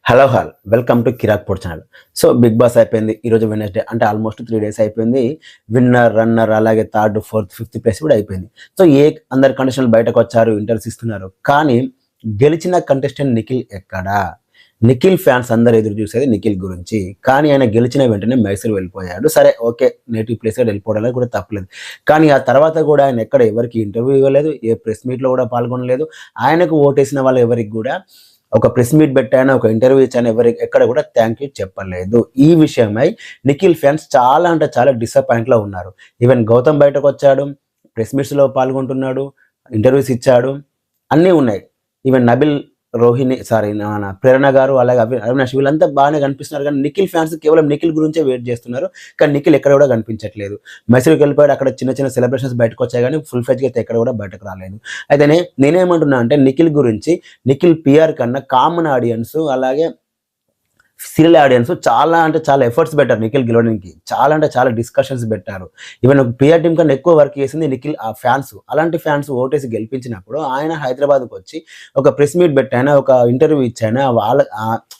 Hello welcome to Kirak port channel. So Big Boss అయిపోయింది ఈరోజు Wednesday, అంటే ఆల్మోస్ట్ 3 days అయిపోయింది. విన్నర్, రన్నర్, అలాగే థర్డ్, ఫోర్త్, ఫిఫ్త్ ప్లేస్ కూడా అయిపోయింది. సో అందరు కంటెస్టెంట్లు బయటకు వచ్చారు, ఇంటర్వ్యూస్ ఇస్తున్నారు. కానీ గెలిచిన కంటెస్టెంట్ నిఖిల్ ఎక్కడా? నిఖిల్ ఫ్యాన్స్ అందరు ఎదురు చూసేది నిఖిల్ గురించి. కానీ ఆయన గెలిచిన వెంటనే మైసూర్ వెళ్ళిపోయాడు. సరే, ఓకే, నేటివ్ ప్లేస్ వెళ్ళిపోవడం కూడా తప్పలేదు. కానీ ఆ తర్వాత కూడా ఆయన ఎక్కడ ఎవరికి ఇంటర్వ్యూ ఇవ్వలేదు, ఏ ప్రెస్ మీట్లో కూడా పాల్గొనలేదు. ఆయనకు ఓటేసిన వాళ్ళు ఎవరికి కూడా ఒక ప్రెస్ మీట్ పెట్టాను, ఒక ఇంటర్వ్యూ ఇచ్చాను, ఎక్కడ కూడా థ్యాంక్ యూ చెప్పలేదు. ఈ విషయమై నిఖిల్ ఫ్యాన్స్ చాలా అంటే చాలా డిసప్పాయింట్లో ఉన్నారు. ఈవెన్ గౌతమ్ బయటకు వచ్చాడు, ప్రెస్ మీట్స్లో పాల్గొంటున్నాడు, ఇంటర్వ్యూస్ ఇచ్చాడు, అన్నీ ఉన్నాయి. ఈవెన్ నబిల్, రోహిణి, మన ప్రేరణ గారు, అలాగే అవినాష్, వీళ్ళంతా బాగానే కనిపిస్తున్నారు. కానీ నిఖిల్ ఫ్యాన్స్ కేవలం నిఖిల్ గురించే వెయిట్ చేస్తున్నారు. కానీ నిఖిల్ ఎక్కడ కూడా కనిపించట్లేదు. మైసూరుకి వెళ్ళిపోయాడు, అక్కడ చిన్న చిన్న సెలబ్రేషన్స్ బయటకు వచ్చాయి, కానీ ఫుల్ ఫ్లెడ్జ్గా అయితే ఎక్కడ కూడా బయటకు రాలేదు. అయితే నేనేమంటున్నా అంటే నిఖిల్ గురించి, నిఖిల్ పిఆర్ కన్నా కామన్ ఆడియన్స్, అలాగే సీరియల్ ఆడియన్స్ చాలా అంటే చాలా ఎఫర్ట్స్ పెట్టారు నిఖిల్ గెలవడానికి. చాలా అంటే చాలా డిస్కషన్స్ పెట్టారు. ఈవెన్ పిఆర్ టీం కన్నా ఎక్కువ వర్క్ చేసింది నిఖిల్ ఆ ఫ్యాన్స్. అలాంటి ఫ్యాన్స్ ఓటేసి గెలిపించినప్పుడు ఆయన హైదరాబాద్కి వచ్చి ఒక ప్రెస్ మీట్ పెట్టాను, ఒక ఇంటర్వ్యూ ఇచ్చాను.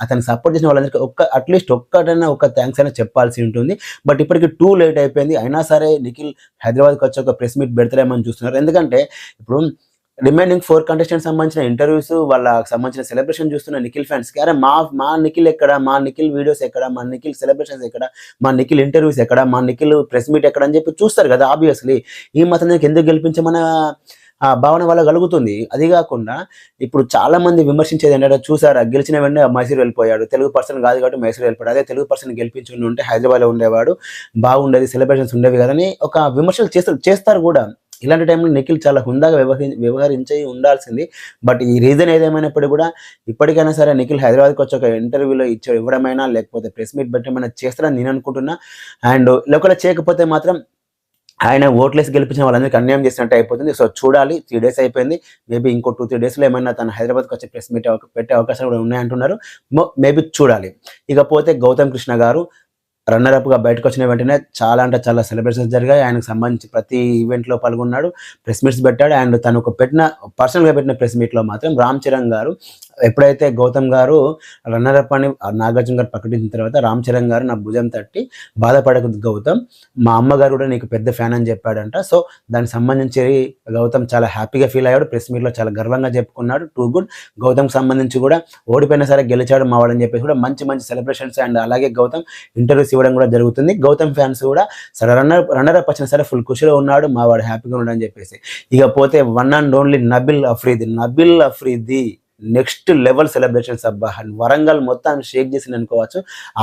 అతనికి సపోర్ట్ చేసిన వాళ్ళందరికీ అట్లీస్ట్ ఒక్కటైనా ఒక థ్యాంక్స్ అయినా చెప్పాల్సి ఉంటుంది. బట్ ఇప్పటికి టూ లేట్ అయిపోయింది. అయినా సరే నిఖిల్ హైదరాబాద్కి వచ్చి ఒక ప్రెస్ మీట్ పెడతారేమని చూస్తున్నారు. ఎందుకంటే ఇప్పుడు రిమైనింగ్ 4 కంటెస్టెంట్స్ సంబంధించిన ఇంటర్వ్యూస్, వాళ్ళకి సంబంధించిన సెలబ్రేషన్ చూస్తున్న నిఖిల్ ఫ్యాన్స్కి, అరే మా నిఖిల్ ఎక్కడ, మా నిఖిల్ వీడియోస్ ఎక్కడ, మా నిఖిల్ సెలబ్రేషన్స్ ఎక్కడ, మా నిఖిల్ ఇంటర్వ్యూస్ ఎక్కడ, మా నిఖిల్ ప్రెస్ మీట్ ఎక్కడ అని చెప్పి చూస్తారు కదా. ఆబ్వియస్లీ ఈ మాత్రం ఎందుకు గెలిపించమన్న భావన వల్ల కలుగుతుంది. అది కాకుండా ఇప్పుడు చాలా మంది విమర్శించేది ఏంటంటే, చూసారా గెలిచిన వెంటనే మైసూరు వెళ్ళిపోయాడు, తెలుగు పర్సన్ కాదు కాబట్టి మైసూరు వెళ్ళిపోయాడు, అదే తెలుగు పర్సన్ గెలిపించుకుని ఉంటే హైదరాబాద్లో ఉండేవాడు, బాగుండేది, సెలబ్రేషన్స్ ఉండేవి కదని ఒక విమర్శలు చేస్తారు కూడా. ఇలాంటి టైంలో నిఖిల్ చాలా హుందాగా వ్యవహరించి ఉండాల్సింది. బట్ ఈ రీజన్ ఏదేమైనప్పుడు కూడా ఇప్పటికైనా సరే నిఖిల్ హైదరాబాద్కి వచ్చి ఒక ఇంటర్వ్యూలో ఇవ్వడమైనా, లేకపోతే ప్రెస్ మీట్ పెట్టడమైనా చేస్తారని నేను అనుకుంటున్నా. అండ్ లోకల్ చేయకపోతే మాత్రం ఆయన ఓట్లేసి గెలిపించిన వాళ్ళందరికీ అన్యాయం చేసినట్టు అయిపోతుంది. సో చూడాలి, 3 days అయిపోయింది. మేబీ ఇంకో 2-3 daysలో ఏమైనా తను హైదరాబాద్కి వచ్చి ప్రెస్ మీట్ పెట్టే అవకాశాలు కూడా ఉన్నాయంటున్నారు. మేబీ చూడాలి. ఇకపోతే గౌతమ్ కృష్ణ గారు రన్నర్ అప్గా బయటకు వచ్చిన వెంటనే చాలా అంటే చాలా సెలబ్రేషన్స్ జరిగాయి. ఆయనకు సంబంధించి ప్రతి ఈవెంట్లో పాల్గొన్నాడు, ప్రెస్ మీట్స్ పెట్టాడు. అండ్ తను పర్సనల్గా పెట్టిన ప్రెస్ మీట్లో మాత్రం రామ్ చరణ్ గారు, ఎప్పుడైతే గౌతమ్ గారు రన్నర్ అప్ అని నాగార్జున గారు ప్రకటించిన తర్వాత రామ్ చరణ్ గారు నా భుజం తట్టి, బాధపడకు గౌతమ్, మా అమ్మగారు కూడా నీకు పెద్ద ఫ్యాన్ అని చెప్పాడంట. సో దానికి సంబంధించి గౌతమ్ చాలా హ్యాపీగా ఫీల్ అయ్యాడు, ప్రెస్ మీట్లో చాలా గర్వంగా చెప్పుకున్నాడు. Too good. గౌతమ్కి సంబంధించి కూడా ఓడిపోయినా సరే గెలిచాడు మావాడని చెప్పేసి కూడా మంచి మంచి సెలబ్రేషన్స్ అండ్ అలాగే గౌతమ్ ఇంటర్వ్యూస్ ఇవ్వడం కూడా జరుగుతుంది. గౌతమ్ ఫ్యాన్స్ కూడా సరే రన్నర్ అప్ వచ్చినా సరే ఫుల్ ఖుషిలో ఉన్నాడు, మా వాడు హ్యాపీగా ఉన్నాడు అని చెప్పేసి. ఇకపోతే one and only Nabil Afridi next level celebrations. అబ్బా, వరంగల్ మొత్తం షేక్ చేసింది అనుకోవచ్చు.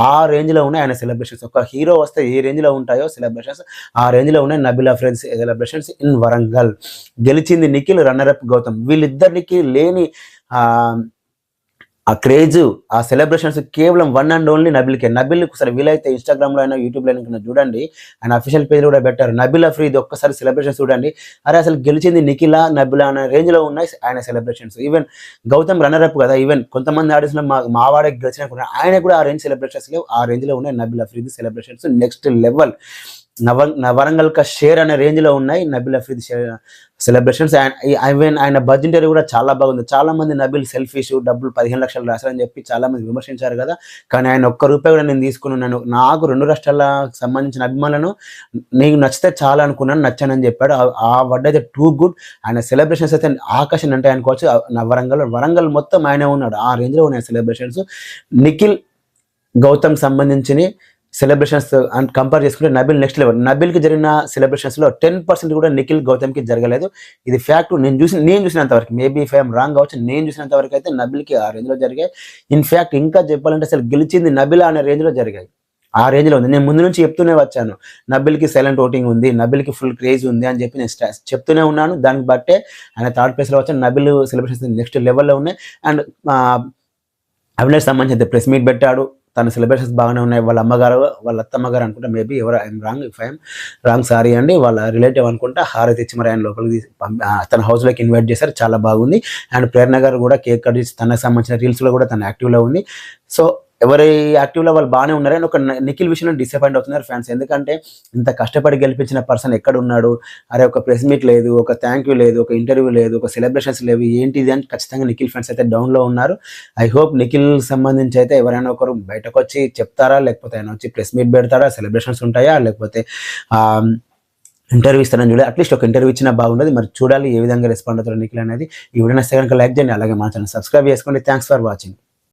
ఆ రేంజ్లో ఉన్నాయి ఆయన సెలబ్రేషన్స్. ఒక హీరో వస్తే ఏ రేంజ్లో ఉంటాయో సెలబ్రేషన్స్, ఆ రేంజ్లో ఉన్నాయి నబిల్ అఫ్రీది సెలబ్రేషన్స్ ఇన్ వరంగల్. గెలిచింది నిఖిల్, రన్నర్ అప్ గౌతమ్. వీళ్ళిద్దరికి లేని ఆ క్రేజ్, ఆ సెలబ్రేషన్స్ కేవలం వన్ అండ్ ఓన్లీ నబిల్కే. నబిల్ సరే వీలైతే ఇన్స్టాగ్రామ్లో అయినా యూట్యూబ్లో అయినా చూడండి, ఆయన అఫీషియల్ పేజ్ కూడా పెట్టారు. నబిల్ అఫ్రీది ఒక్కసారి సెలబ్రేషన్స్ చూడండి. అరే అసలు గెలిచింది నిఖిలా నబిలా అనే రేంజ్లో ఉన్నాయి ఆయన celebrations. Even Gautam runner up కదా, ఈవెన్ కొంతమంది ఆడియన్స్లో మా వాడికి గెలిచిన ఆయన కూడా ఆ రేంజ్ సెలబ్రేషన్స్ లేవు, ఆ రేంజ్లో ఉన్నాయి Nabil Afridi celebrations next level. Warangal కా షేర్ అనే రేంజ్లో ఉన్నాయి నబిల్ అఫ్రీది సెలబ్రేషన్స్. ఈవెన్ ఆయన బజ్ ఇంటర్వ్యూ కూడా చాలా బాగుంది. చాలా మంది నబిల్ సెల్ఫీష్, డబ్బులు 15 లక్షలు రాశారని చెప్పి చాలా మంది విమర్శించారు కదా. కానీ ఆయన ఒక్క రూపాయి కూడా నేను తీసుకున్నాను, నాకు 2 రాష్ట్రాలకు సంబంధించిన అభిమానులను నీకు నచ్చితే చాలా అనుకున్నాను, నచ్చానని చెప్పాడు. ఆ వర్డ్ అయితే టూ గుడ్. ఆయన సెలబ్రేషన్స్ అయితే ఆకాశం అంటే అనుకోవచ్చు. వరంగల్ మొత్తం ఆయనే ఉన్నాడు, ఆ రేంజ్లో ఉన్నాయి సెలబ్రేషన్స్. నిఖిల్ గౌతమ్ సంబంధించిన సెలబ్రేషన్స్ అండ్ కంపేర్ చేసుకుంటే నబిల్ నెక్స్ట్ లెవెల్. నబిల్కి జరిగిన సెలబ్రేషన్స్లో 10% కూడా నిఖిల్ గౌతమ్కి జరగలేదు. ఇది ఫ్యాక్ట్. నేను చూసినంత వరకు, మేబీ ఇఫ్ ఐఎమ్ రాంగ్ కావచ్చు, నేను చూసినంత వరకు అయితే నబిల్కి ఆ రేంజ్లో జరిగాయి. ఇన్ఫ్యాక్ట్ ఇంకా చెప్పాలంటే అసలు గెలిచింది నబిల్ అనే రేంజ్లో జరిగాయి, ఆ రేంజ్లో ఉంది. నేను ముందు నుంచి చెప్తూనే వచ్చాను, నబిల్కి సైలెంట్ ఓటింగ్ ఉంది, నబిల్కి ఫుల్ క్రేజ్ ఉంది అని చెప్పి నేను చెప్తూనే ఉన్నాను. దానికి బట్టే ఆయన థర్డ్ ప్లేస్లో వచ్చాను. నబిల్ సెలబ్రేషన్స్ నెక్స్ట్ లెవెల్లో ఉన్నాయి. అండ్ అవినాష్ సంబంధించి ప్రెస్ మీట్ పెట్టాడు, తన సెలబ్రేషన్స్ బాగానే ఉన్నాయి. వాళ్ళ అమ్మగారు, వాళ్ళ అత్తమ్మగారు అనుకుంటా, మేబీ ఎవరు I'm wrong, if I'm wrong sorry అండి, వాళ్ళ రిలేటివ్ అనుకుంటా, హారతి ఇచ్చి మరి ఆయన లోపలికి తన హౌస్లోకి ఇన్వైట్ చేశారు, చాలా బాగుంది. అండ్ ప్రేరణ గారు కూడా కేక్ కట్ చేసి తనకు సంబంధించిన రీల్స్లో కూడా తన యాక్టివ్లో ఉంది. సో ఎవరి యాక్టివ్లో వాళ్ళు బాగానే ఉన్నారు అని ఒక నిఖిల్ విషయంలో డిసప్పాయింట్ అవుతున్నారు ఫ్యాన్స్. ఎందుకంటే ఇంత కష్టపడి గెలిపించిన పర్సన్ ఎక్కడ ఉన్నాడు, అరే ఒక ప్రెస్ మీట్ లేదు, ఒక థ్యాంక్ యూ లేదు, ఒక ఇంటర్వ్యూ లేదు, ఒక సెలబ్రేషన్స్ లేవు, ఏంటిది అని ఖచ్చితంగా నిఖిల్ ఫ్యాన్స్ అయితే డౌన్లో ఉన్నారు. ఐ హోప్ నిఖిల్ సంబంధించి అయితే ఎవరైనా ఒకరు బయటకు వచ్చి చెప్తారా, లేకపోతే ఆయన వచ్చి ప్రెస్ మీట్ పెడతారా, సెలబ్రేషన్స్ ఉంటాయా, లేకపోతే ఇంటర్వ్యూ ఇస్తారని చూడాలి. అట్లీస్ట్ ఒక ఇంటర్వ్యూ ఇచ్చినా బాగుండదు. మరి చూడాలి ఏ విధంగా రెస్పాండ్ అవుతారు నిఖిల్ అనేది. ఈ వీడియో నచ్చితే కనుక లైక్ చేయండి, అలాగే మా ఛానల్ సబ్స్క్రైబ్ చేసుకోండి. Thanks for watching.